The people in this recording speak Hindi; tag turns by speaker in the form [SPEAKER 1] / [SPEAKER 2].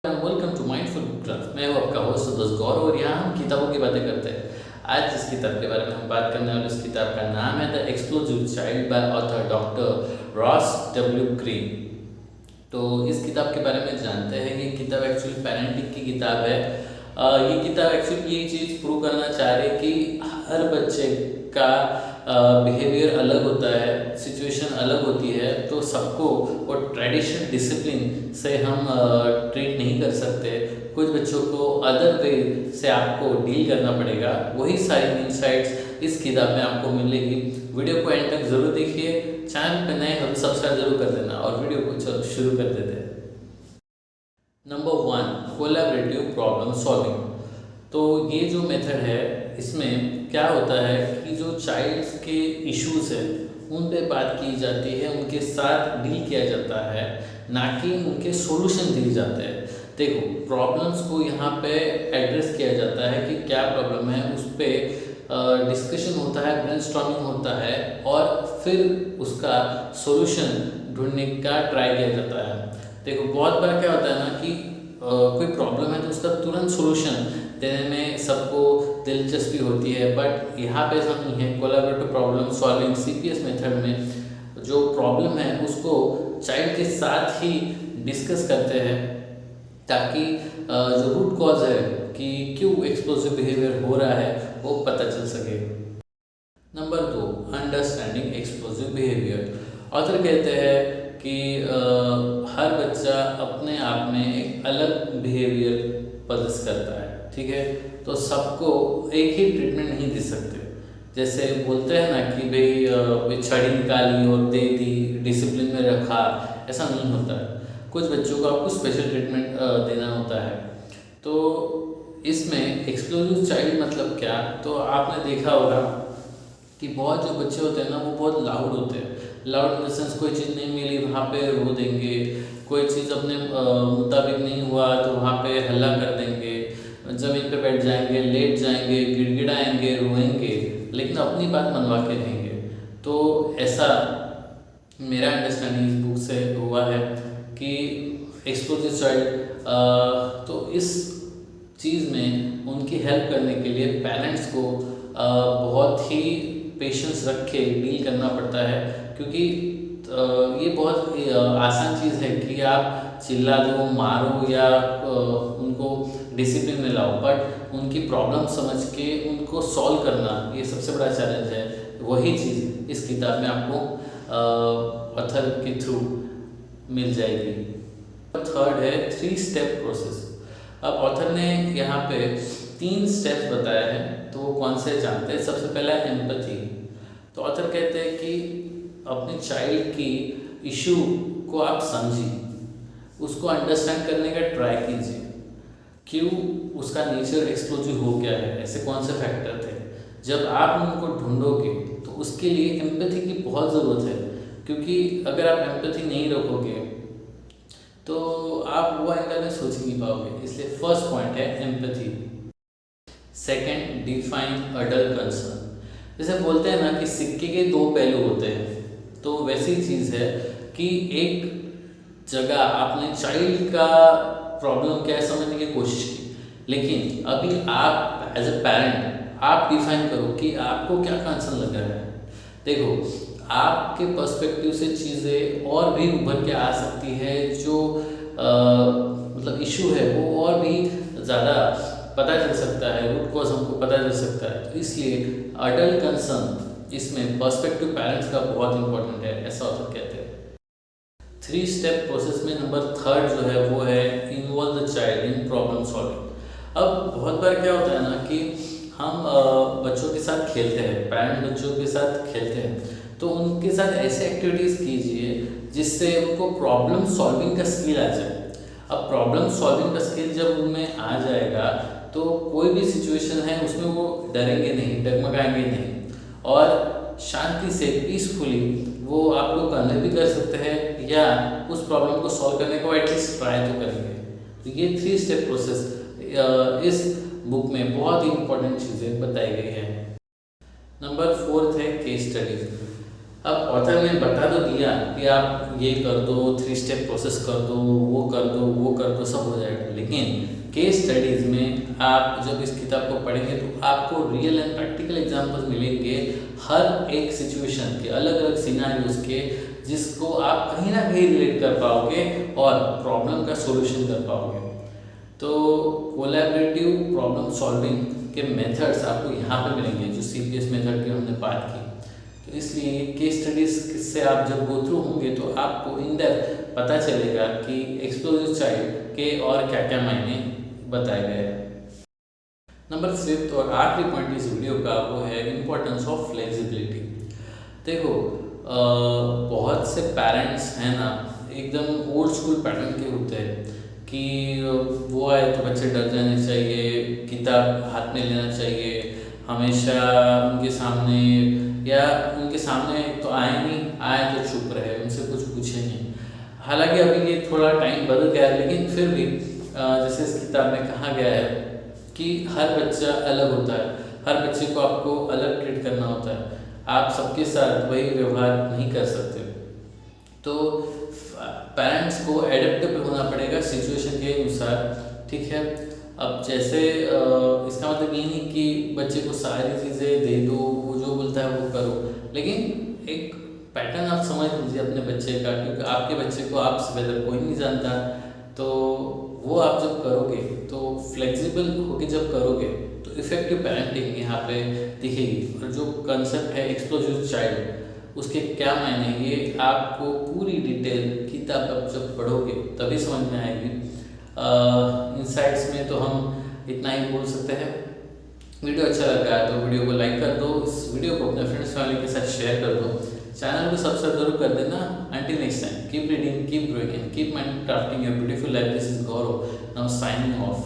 [SPEAKER 1] Welcome to mindful book club. मैं हूँ आपका होस्ट दोस्त गौरव और यहाँ हम किताबों की बातें करते हैं। आज जिस किताब के बारे में हम बात करने वाले उस किताब का नाम है the explosive child by author doctor Ross W green. तो इस किताब के बारे में जानते हैं। ये किताब एक्चुअली पेरेंटिंग की किताब है। ये किताब एक्चुअली ये चीज़ प्रूव करना चाह रही है कि हर बच्चे का बिहेवियर अलग होता है, सिचुएशन अलग होती है, तो सबको वो ट्रेडिशनल डिसिप्लिन से हम ट्रीट नहीं कर सकते। कुछ बच्चों को अदर वे से आपको डील करना पड़ेगा। वही सारी इनसाइट्स इस किताब में आपको मिलेगी। वीडियो को एंड तक ज़रूर देखिए। चैनल पर नए हो सब्सक्राइब जरूर कर देना और वीडियो को चलो शुरू कर देते हैं। Number 1, collaborative problem solving. तो ये जो मेथड है इसमें क्या होता है कि जो चाइल्ड्स के इश्यूज है उन पे बात की जाती है, उनके साथ डील किया जाता है, ना कि उनके सॉल्यूशन दिए जाते हैं। देखो, प्रॉब्लम्स को यहाँ पे एड्रेस किया जाता है कि क्या प्रॉब्लम है, उस पर डिस्कशन होता है, ब्रेनस्टॉर्मिंग होता है और फिर उसका सॉल्यूशन ढूंढने का ट्राई किया जाता है। देखो, बहुत बार क्या होता है ना कि कोई प्रॉब्लम है तो उसका तुरंत सॉल्यूशन देने में सबको दिलचस्पी होती है, बट यहाँ पे ऐसा नहीं है। Collaborative problem solving CPS method में जो प्रॉब्लम है उसको चाइल्ड के साथ ही डिस्कस करते हैं ताकि जो रूट कॉज है कि क्यों एक्सप्लोसिव बिहेवियर हो रहा है वो पता चल सके। Number 2, understanding explosive behaviour. Author कहते हैं कि हर बच्चा अपने आप में एक अलग बिहेवियर पजेस करता है, ठीक है। तो सबको एक ही ट्रीटमेंट नहीं दे सकते। जैसे बोलते हैं ना कि भाई छड़ी निकाली और दे दी, डिसिप्लिन में रखा, ऐसा नहीं होता है। कुछ बच्चों को आपको स्पेशल ट्रीटमेंट देना होता है। तो इसमें एक्सप्लोसिव चाइल्ड मतलब क्या, तो आपने देखा होगा कि बहुत जो बच्चे होते हैं ना वो बहुत लाउड होते हैं। लाउड इन द सेंस, कोई चीज़ नहीं मिली वहाँ पे रो देंगे, कोई चीज़ अपने मुताबिक नहीं हुआ तो वहाँ पे हल्ला कर देंगे, ज़मीन पे बैठ जाएंगे, लेट जाएंगे, गिड़गिड़ाएंगे, रोएंगे, लेकिन अपनी बात मनवा के रहेंगे। तो ऐसा मेरा अंडरस्टैंडिंग इस बुक से हुआ है कि एक्सप्लोसिव चाइल्ड, तो इस चीज़ में उनकी हेल्प करने के लिए पेरेंट्स को बहुत ही पेशेंस रख के डील करना पड़ता है, क्योंकि ये बहुत आसान चीज़ है कि आप चिल्ला दो, मारो या उनको डिसिप्लिन में लाओ, बट उनकी प्रॉब्लम समझ के उनको सॉल्व करना ये सबसे बड़ा चैलेंज है। वही चीज़ इस किताब में आपको ऑथर के थ्रू मिल जाएगी। थर्ड है 3 स्टेप प्रोसेस। अब ऑथर ने यहाँ पे 3 स्टेप्स बताया है, तो वो कौन से जानते हैं। सबसे पहला है एम्पैथी। तो ऑथर कहते हैं कि अपने चाइल्ड की इशू को आप समझिए, उसको अंडरस्टैंड करने का ट्राई कीजिए, क्यों उसका नेचर एक्सप्लोसिव हो गया है, ऐसे कौन से फैक्टर थे। जब आप उनको ढूंढोगे तो उसके लिए एम्पैथी की बहुत ज़रूरत है, क्योंकि अगर आप एम्पैथी नहीं रखोगे तो आप वो एंगल में सोच नहीं पाओगे। इसलिए फर्स्ट पॉइंट है empathy. Second, define adult concern. जैसे बोलते हैं ना कि सिक्के के 2 पहलू होते हैं, तो वैसी चीज़ है कि एक जगह आपने चाइल्ड का प्रॉब्लम क्या है समझने की कोशिश की, लेकिन अभी आप एज ए पेरेंट आप डिफाइन करो कि आपको क्या कंसर्न लग रहा है। देखो, आपके पर्सपेक्टिव से चीज़ें और भी उभर के आ सकती है, जो मतलब इशू है वो और भी ज़्यादा पता चल सकता है, रूट कॉज हमको पता चल सकता है। तो इसलिए अडल्ट कंसर्न इसमें पर्सपेक्टिव पेरेंट्स का बहुत इंपॉर्टेंट है, ऐसा ऑथर कहते हैं। 3 स्टेप प्रोसेस में नंबर 3 जो है वो है involve the child in problem solving. अब बहुत बार क्या होता है ना कि हम बच्चों के साथ खेलते हैं, पेरेंट बच्चों के साथ खेलते हैं, तो उनके साथ ऐसे एक्टिविटीज़ कीजिए जिससे उनको प्रॉब्लम सॉल्विंग का स्किल आ जाए। अब प्रॉब्लम सॉल्विंग का स्किल जब उनमें आ जाएगा तो कोई भी सिचुएशन है उसमें वो डरेंगे नहीं, डगमगाएंगे नहीं, और शांति से पीसफुली वो आप लोग कन्वे भी कर सकते हैं या उस प्रॉब्लम को सॉल्व करने को एटलीस्ट ट्राई तो करेंगे। तो ये 3 स्टेप प्रोसेस इस बुक में बहुत ही इंपॉर्टेंट चीज़ें बताई गई है। नंबर 4 है केस स्टडीज। अब ऑथर ने बता तो दिया कि आप ये कर दो, 3 स्टेप प्रोसेस कर दो, वो कर दो, वो कर दो, सब हो जाएगा। लेकिन केस स्टडीज़ में आप जब इस किताब को पढ़ेंगे तो आपको रियल एंड प्रैक्टिकल एग्जांपल्स मिलेंगे, हर एक सिचुएशन के, अलग अलग सिनारियोज के, जिसको आप कहीं ना कहीं रिलेट कर पाओगे और प्रॉब्लम का सोल्यूशन कर पाओगे। तो कोलैबोरेटिव प्रॉब्लम सॉल्विंग के मेथड्स आपको यहाँ पे मिलेंगे, जो CPS मेथड की हमने बात की। तो इसलिए केस स्टडीज़ से आप जब गो थ्रू होंगे तो आपको इन डेप्थ पता चलेगा कि एक्सप्लोसिव चाइल्ड के और क्या क्या मायने बताए गए हैं। नंबर 5 और आखिरी पॉइंट इस वीडियो का वो है इम्पोर्टेंस ऑफ फ्लेक्सिबिलिटी। देखो बहुत से पेरेंट्स हैं ना, एकदम ओल्ड स्कूल पैटर्न के होते हैं कि वो आए तो बच्चे डर जाने चाहिए, किताब हाथ में लेना चाहिए, हमेशा उनके सामने, या उनके सामने तो आए नहीं, आए तो चुप रहे, उनसे कुछ पूछे नहीं। हालांकि अभी ये थोड़ा टाइम बदल गया है, लेकिन फिर भी जैसे इस किताब में कहा गया है कि हर बच्चा अलग होता है, हर बच्चे को आपको अलग ट्रीट करना होता है, आप सबके साथ वही व्यवहार नहीं कर सकते। तो पेरेंट्स को एडेप्टेबल होना पड़ेगा सिचुएशन के अनुसार, ठीक है। अब जैसे इसका मतलब ये नहीं कि बच्चे को सारी चीज़ें दे दो, वो जो बोलता है वो करो, लेकिन एक पैटर्न आप समझ लीजिए अपने बच्चे का, क्योंकि आपके बच्चे को आपसे बेहतर कोई नहीं जानता। तो वो आप जब करोगे तो फ्लेक्सिबल होके जब करोगे तो इफ़ेक्टिव पेरेंटिंग यहाँ पे दिखेगी। और जो कंसेप्ट है एक्सप्लोसिव चाइल्ड, उसके क्या मायने, ये आपको पूरी डिटेल किताब आप जब पढ़ोगे तभी समझ में आएगी। इनसाइट्स में तो हम इतना ही बोल सकते हैं। वीडियो अच्छा लगा है तो वीडियो को लाइक कर दो, इस वीडियो को अपने फ्रेंड्स फैमिली के साथ शेयर कर दो, चैनल को सब्सक्राइब जरूर कर देना। Until next time, keep reading, keep growing and keep mind crafting your beautiful life. This is Gaurav, now signing off.